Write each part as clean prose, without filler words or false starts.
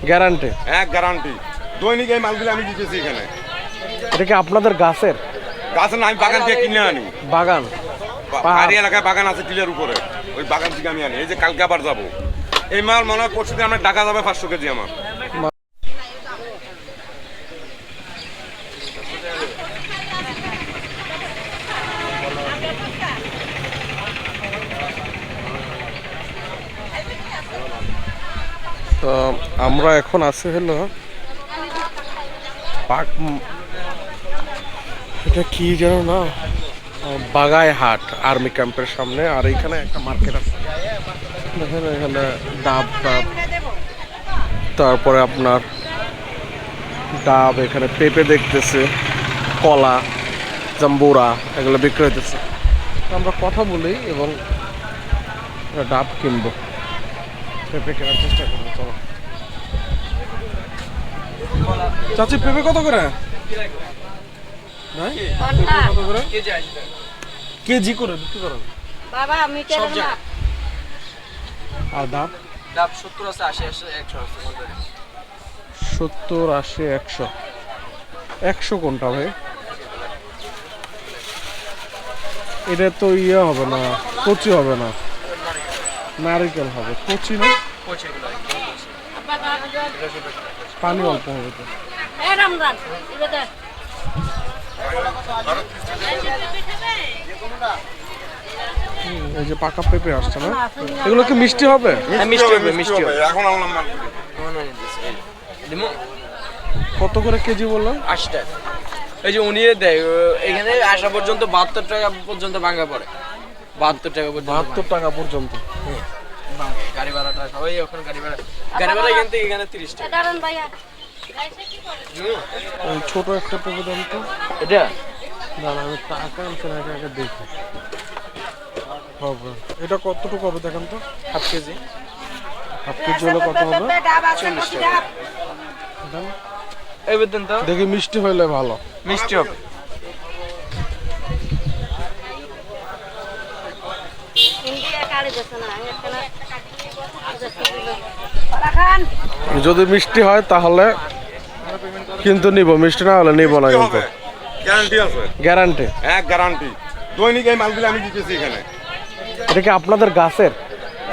Guarantee এক guarantee দৈনিক এই মালগুলো আমি দিতেছি এখানে। এটা কি আপনাদের গাছের? গাছ না, আমি বাগান থেকে কিনে আনি। বাগান পাহাড়ি এলাকায় বাগান আছে টিলের উপরে, ওই বাগান থেকে আমি আনি। এই যে কালকে আবার যাবো, এই মাল মনে হয় পরশুদিন আমার টাকা যাবে 500 কেজি আমার। তো আমরা এখন আছি হলো এটা কি জানো না, বাগাই হাট আর্মি ক্যাম্পের সামনে। আর এখানে একটা মার্কেট আছে, দেখেন এখানে ডাব ডাব, তারপরে আপনার ডাব, এখানে পেঁপে দেখতেছে, কলা, জাম্বুরা এগুলো বিক্রি হইতেছে। আমরা কথা বলি এবং ডাব কিনবো, পেঁপে কেনার চেষ্টা করবো। চলো চাচি, পেঁপে কত করে? কত করে কেজি করে বিক্রি করেন? বাবা আমি কেন না। আর ডাব? ডাব 70 আছে, 80 আছে, 100 আছে। 70, 80, 100। 100 কোনটা ভাই? এটা তো ইয়ে হবে না, কচি হবে না, নারিকেল হবে। কচি না, পানি অল্প হবে তো। এই রামদান এটা দে। এই যে পাকা পেঁপে আসছে না, এগুলো কি মিষ্টি হবে? মিষ্টি হবে, মিষ্টি হবে। এখন আনলাম মালগুলো। দিমু কত করে কেজি বললাম? 80 টাকা। এই যে উনি দেয় এখানে আসা পর্যন্ত 72 টাকা পর্যন্ত ভাঙা পড়ে। 72 টাকা পর্যন্ত। 72 টাকা পর্যন্ত। গাড়ি ভাড়াটা ওই ওখানে গাড়ি ভাড়া এখান থেকে এখানে 30 টাকা। দাঁড়ান ভাইয়া। ওই ছোট একটা পেঁপে দাম তো। এটা দাঁড়া, আমি টাকা আনছি না, আগে দেখি হবে। এটা কতটুকু হবে দেখেন তো। Half KG. হাফ কেজি হলে কত হবে? ডাব আছে, কচি ডাব। দেন। এই বেতন তো দেখি মিষ্টি হইলে ভালো। মিষ্টি হবে। ইন্ডিয়া কাড়ে যাচ্ছে না, এখানে খান। যদি মিষ্টি হয় তাহলে কিন্তু নিব, মিষ্টি না হলে নিব না কিন্তু। গ্যারান্টি আছে, গ্যারান্টি এক গ্যারান্টি দৈনিক এই মালগুলো আমি দিতেছি এখানে। এটা কি আপনাদের গাছের?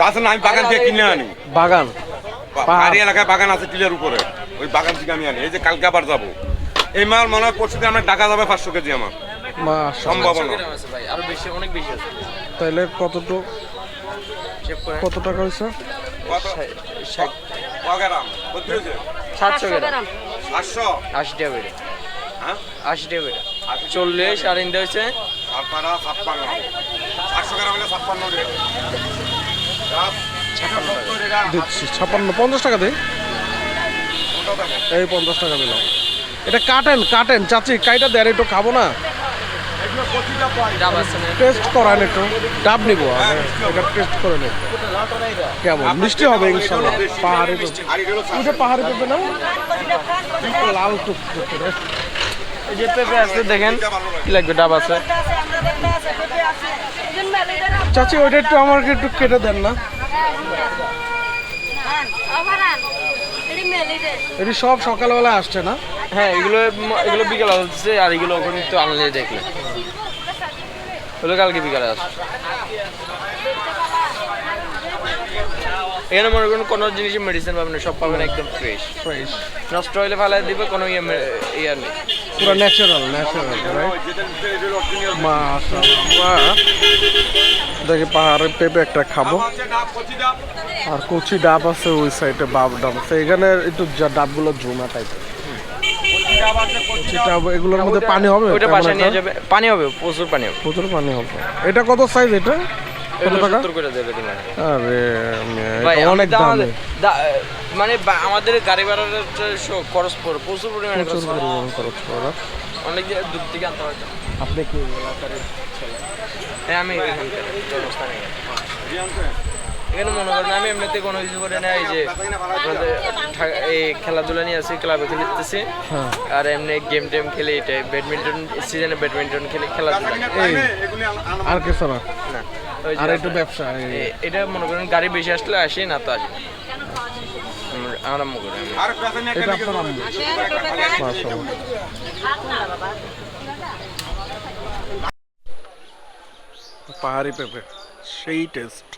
গাছ না, আমি বাগান থেকে কিনে আনি। বাগান পাহাড়ি এলাকায় বাগান আছে টিলের উপরে, ওই বাগান থেকে আমি আনি। এই যে কালকে আবার যাবো, এই মাল মনে হয় পরশুদিন আমার টাকা যাবে 500 কেজি আমার। মাশাআল্লাহ। সম্ভাবনা আছে ভাই, আরো বেশি, অনেক বেশি আছে। তাহলে কতটুকু, চেক করে কত টাকা হয়েছে? কত? 60 কয় গ্রাম? কত হয়েছে? 700 গ্রাম। 800? 80 টাকা বেড়ে। হ্যাঁ, 80 টাকা বেড়ে। 40 আর ইন্দা হয়েছে 56, 800 গ্রাম হলে 56 টাকা। ডাব 70 টাকা। দিচ্ছি 56, 50 টাকা দিই। এই 50 টাকা দিলাম। এটা কাটেন কাটেন চাচি, কাইটা দেন, একটু খাবো না। ডাব আছে না? টেস্ট করান একটু। ডাব নিবো, এটা টেস্ট করে নেব কেমন। মিষ্টি হবে ইনশাল্লাহ। পাহাড়ি পেঁপে, আর এগুলো ওইটা পাহাড়ি পেঁপে না, লাল টুকটুক করে। এই যে পেঁপে আছে দেখেন, কি লাগবে? ডাব আছে। চাচি ওইটা একটু আমাকে একটু কেটে দেন না। এটি সব সকালবেলা আসছে না? হ্যাঁ, এগুলো এগুলো বিকালে আসছে, আর এগুলো ওখানে একটু আনলে দেখলে ওগুলো কালকে বিকালে আসছে। এখানে মনে করুন কোনো জিনিসের মেডিসিন পাবেন না, সব পাবেন একদম ফ্রেশ। ফ্রেশ, নষ্ট হইলে ফেলাই দিবে, কোনো ইয়ে নেই। পুরো ন্যাচারাল ন্যাচারাল। মাশাআল্লাহ। দেখি পাহাড়ের পেঁপে একটা খাবো। আর কচি ডাব আছে ওই সাইডে, বাব ডাব আছে। এখানে একটু ডাবগুলো ঝুমা টাইপের। কচি ডাব, এগুলোর মধ্যে পানি হবে? ওইটা বাসায় নিয়ে যাবে, পানি হবে, প্রচুর পানি হবে। প্রচুর পানি হবে। এটা কত সাইজ? এটা কত টাকা? 70 করে দেবে তোমার। আরে ভাই এটা অনেক দাম। মানে আমাদের গাড়ি ভাড়ার খরচ পড়ে, প্রচুর পরিমাণে প্রচুর পরিমাণ খরচ পড়ে। অনেক দূর থেকে আনতে হয়। আপনি কি এলাকার ছেলে? হ্যাঁ, আমি এখানকার জন্মস্থানে। এখানে মনে করেন আমি এমনিতে কোনো কিছু করে না, এই যে আমাদের এই খেলাধুলা নিয়ে আসি, ক্লাবে খেলতেছি। হ্যাঁ। আর এমনি গেম টেম খেলে, এটাই ব্যাডমিন্টন সিজনে ব্যাডমিন্টন খেলে, খেলাধুলা। এই আর কিছু না? না, ওই যে আর একটু ব্যবসা। এটা মনে করেন গাড়ি বেশি আসলে আসি, না তো আসি। আম্মু করে আমি। আর পেছনে একটা এটা দিকে আপনার আম্মু? মাশাআল্লাহ। হাত না বাবা পাহাড়ি পেঁপে সেই টেস্ট।